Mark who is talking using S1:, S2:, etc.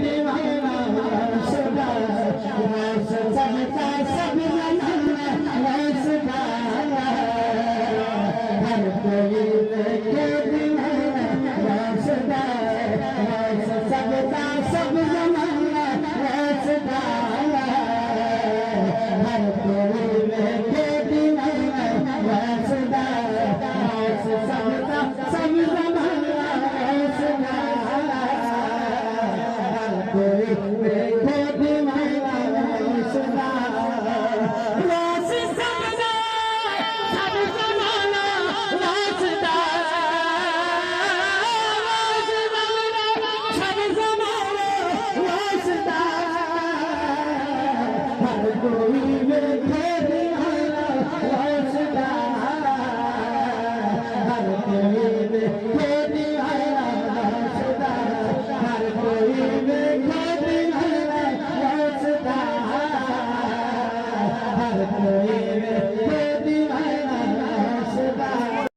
S1: दीवाना वासदा वास सबका सब जमाना वासदा हर कोई के दीवाना वासदा वास सबका सब जमाना वासदा हर कोई के दीवाना वासदा वास सबका सब जमाना वासदा कोई के दीवाना वासदा वास सबका सब जमाना वासदा वास सबका सब जमाना वासदा हर कोई के